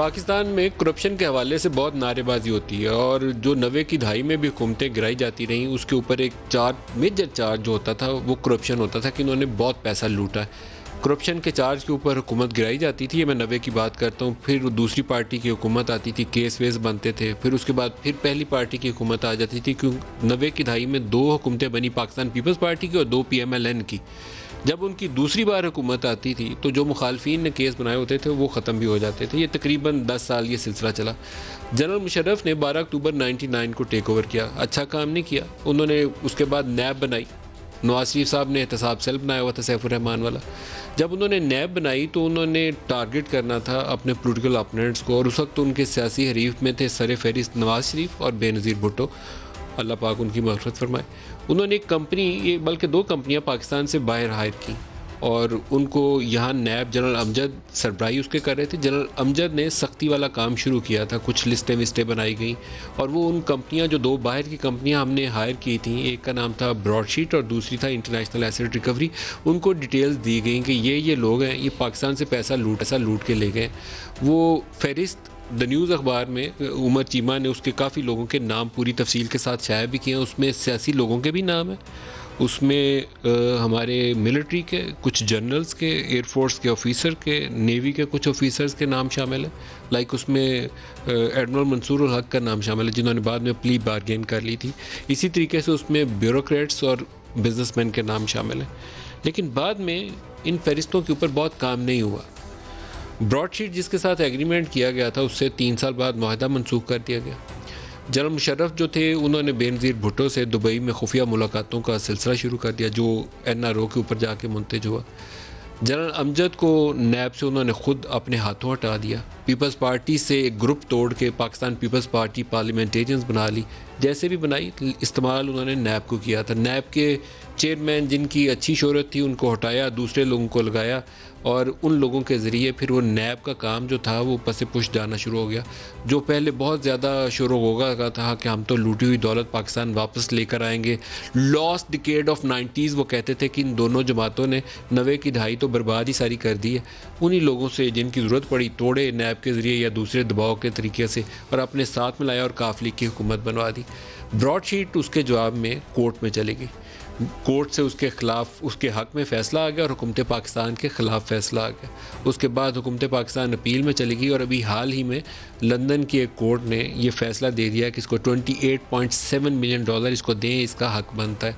पाकिस्तान में करप्शन के हवाले से बहुत नारेबाजी होती है और जो 90 की दहाई में भी हुकूमतें गिराई जाती रहीं, उसके ऊपर एक मेजर चार्ज जो होता था वो करप्शन होता था कि इन्होंने बहुत पैसा लूटा है। करप्शन के चार्ज के ऊपर हुकूमत गिराई जाती थी, ये मैं 90 की बात करता हूँ। फिर दूसरी पार्टी की हुकूमत आती थी, केस वेस बनते थे। फिर उसके बाद फिर पहली पार्टी की हुकूमत आ जाती थी, क्योंकि 90 की दहाई में 2 हुकूमतें बनी, पाकिस्तान पीपल्स पार्टी की और 2 PMLN की। जब उनकी दूसरी बार हुकूमत आती थी तो जो मुखालफिन ने केस बनाए होते थे वो ख़त्म भी हो जाते थे। ये तकरीबन 10 साल ये सिलसिला चला। जनरल मुशर्रफ ने 12 अक्टूबर 99 को टेक ओवर किया। अच्छा काम नहीं किया उन्होंने। उसके बाद नैब बनाई, नवाज शरीफ साहब ने एहतसाब सेल बनाया हुआ था, सैफुर रहमान वाला। जब उन्होंने नैब बनाई तो उन्होंने टारगेट करना था अपने पॉलिटिकल अपोनेंट्स को, और उस वक्त उनके सियासी हरीफ में थे सर फहरिस्त नवाज शरीफ और बेनज़ीर भुट्टो, अल्लाह पाक उनकी मग़फ़िरत फरमाए। उन्होंने एक कंपनी, बल्कि 2 कंपनियां पाकिस्तान से बाहर हायर की और उनको यहाँ नैब जनरल अमजद सरबराही उसके कर रहे थे। जनरल अमजद ने सख्ती वाला काम शुरू किया था, कुछ लिस्टें विस्टें बनाई गई और वो उन कंपनियां, जो 2 बाहर की कंपनियां हमने हायर की थी, एक का नाम था ब्रॉडशीट और दूसरी था इंटरनेशनल एसेट रिकवरी, उनको डिटेल्स दी गई कि ये लोग हैं, ये पाकिस्तान से पैसा लूट के ले गए। वो फहरिस्त द न्यूज़ अखबार में उमर चीमा ने उसके काफ़ी लोगों के नाम पूरी तफसील के साथ शाया भी किए हैं। उसमें सियासी लोगों के भी नाम हैं, उसमें हमारे मिलिट्री के कुछ जनरल्स के, एयरफोर्स के ऑफिसर के, नेवी के कुछ ऑफिसर्स के नाम शामिल हैं। लाइक उसमें एडमिरल मंसूर उल हक का नाम शामिल है, जिन्होंने बाद में प्ली बारगेन कर ली थी। इसी तरीके से उसमें ब्यूरोक्रेट्स और बिजनेसमैन के नाम शामिल हैं। लेकिन बाद में इन फहरिस्तों के ऊपर बहुत काम नहीं हुआ। ब्रॉडशीट जिसके साथ एग्रीमेंट किया गया था, उससे 3 साल बाद मुआहदा मनसूख कर दिया गया। जनरल मुशर्रफ जो थे उन्होंने बेनज़ीर भुट्टो से दुबई में खुफिया मुलाकातों का सिलसिला शुरू कर दिया, जो NRO के ऊपर जाके मुंतज हुआ। जनरल अमजद को नैब से उन्होंने ख़ुद अपने हाथों हटा दिया। पीपल्स पार्टी से एक ग्रुप तोड़ के पाकिस्तान पीपल्स पार्टी पार्लियामेंटेरियंस बना ली। जैसे भी बनाई, इस्तेमाल उन्होंने नैब को किया था। नैब के चेयरमैन जिनकी अच्छी शोहरत थी उनको हटाया, दूसरे लोगों को लगाया और उन लोगों के ज़रिए फिर वो नैब का काम जो था वो पसे पुश जाना शुरू हो गया। जो पहले बहुत ज़्यादा शोर होगा का था कि हम तो लूटी हुई दौलत पाकिस्तान वापस लेकर आएंगे, लॉस्ट डिकेड ऑफ 90s वो कहते थे कि इन दोनों जमातों ने 90 की दहाई तो बर्बाद ही सारी कर दी है। उन्हीं लोगों से जिनकी ज़रूरत पड़ी तोड़े नैब के ज़रिए या दूसरे दबाव के तरीके से और अपने साथ में लाया और काफ लीग की हुकूमत बनवा दी। ब्रॉडशीट उसके जवाब में कोर्ट में चली गई। कोर्ट से उसके ख़िलाफ़, उसके हक़ में फ़ैसला आ गया और हुकूमत पाकिस्तान के ख़िलाफ़ फ़ैसला आ गया। उसके बाद हुकूमत पाकिस्तान अपील में चली गई और अभी हाल ही में लंदन की एक कोर्ट ने ये फ़ैसला दे दिया कि इसको $28.7 मिलियन इसको दें, इसका हक़ बनता है।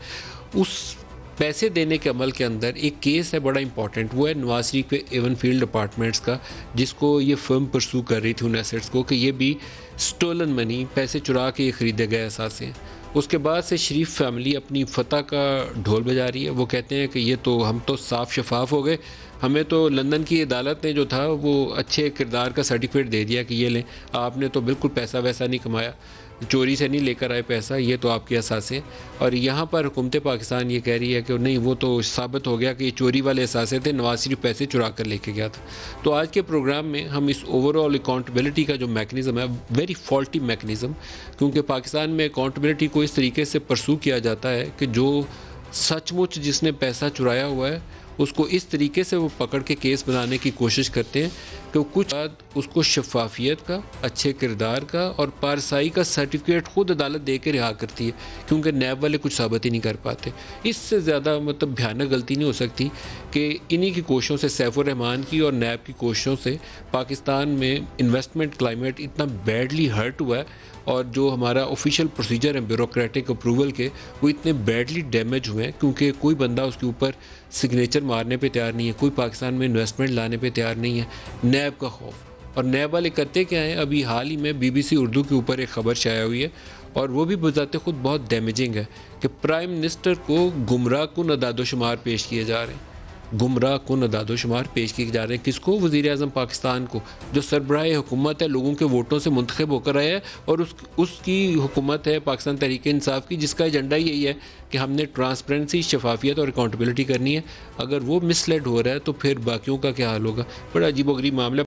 उस पैसे देने के अमल के अंदर एक केस है बड़ा इंपॉर्टेंट, वो है नवाज शरीफ के एवन फील्ड अपार्टमेंट्स का, जिसको ये फर्म परसू कर रही थी उन एसेट्स को कि ये भी स्टोलन मनी, पैसे चुरा के ये ख़रीदे गए असासे हैं। उसके बाद से शरीफ फैमिली अपनी फतह का ढोल बजा रही है। वो कहते हैं कि ये तो हम तो साफ शफाफ हो गए, हमें तो लंदन की अदालत ने जो था वो अच्छे किरदार का सर्टिफिकेट दे दिया कि ये लें, आपने तो बिल्कुल पैसा वैसा नहीं कमाया, चोरी से नहीं लेकर आए पैसा, ये तो आपके असासे। और यहाँ पर हुकूमत पाकिस्तान ये कह रही है कि नहीं, वो तो साबित हो गया कि ये चोरी वाले असासे थे, नवाज शरीफ पैसे चुरा कर लेके गया था। तो आज के प्रोग्राम में हम इस ओवरऑल अकाउंटेबिलिटी का जो मैकेनिज़्म है, वेरी फॉल्टी मैकेनिज़्म, क्योंकि पाकिस्तान में अकाउंटेबिलिटी को इस तरीके से परसू किया जाता है कि जो सचमुच जिसने पैसा चुराया हुआ है उसको इस तरीके से वो पकड़ के केस बनाने की कोशिश करते हैं कि कुछ बाद उसको शफाफियत का, अच्छे किरदार का और पारसाई का सर्टिफिकेट खुद अदालत दे के रिहा करती है, क्योंकि नैब वाले कुछ साबित ही नहीं कर पाते। इससे ज़्यादा मतलब भयानक गलती नहीं हो सकती कि इन्हीं की कोशिशों से, सैफुर रहमान की और नैब की कोशिशों से पाकिस्तान में इन्वेस्टमेंट क्लाइमेट इतना बैडली हर्ट हुआ है और जो हमारा ऑफिशियल प्रोसीजर है ब्यूरोक्रेटिक अप्रूवल के, वो इतने बैडली डैमेज हुए हैं क्योंकि कोई बंदा उसके ऊपर सिग्नेचर मारने पे तैयार नहीं है, कोई पाकिस्तान में इन्वेस्टमेंट लाने पे तैयार नहीं है। नैब का खौफ, और नैब वाले करते क्या हैं, अभी हाल ही में BBC उर्दू के ऊपर एक ख़बर शाया हुई है और वो भी बजाते खुद बहुत डैमेजिंग है कि प्राइम मिनिस्टर को गुमराह कुन अदादोशुमार पेश किए जा रहे हैं। गुमराह कुन अदादोशुमार पेश किए जा रहे हैं किसको? वज़ीर आज़म पाकिस्तान को, जो सरबराह हुकूमत है, लोगों के वोटों से मुंतखब होकर आया है और उसकी हुकूमत है पाकिस्तान तहरीक इंसाफ की, जिसका एजेंडा यही है कि हमने ट्रांसपेरेंसी, शफाफियत और अकाउंटेबिलिटी करनी है। अगर वो मिसलेड हो रहा है तो फिर बाकियों का क्या हाल होगा? बड़ा अजीबोगरीब मामला।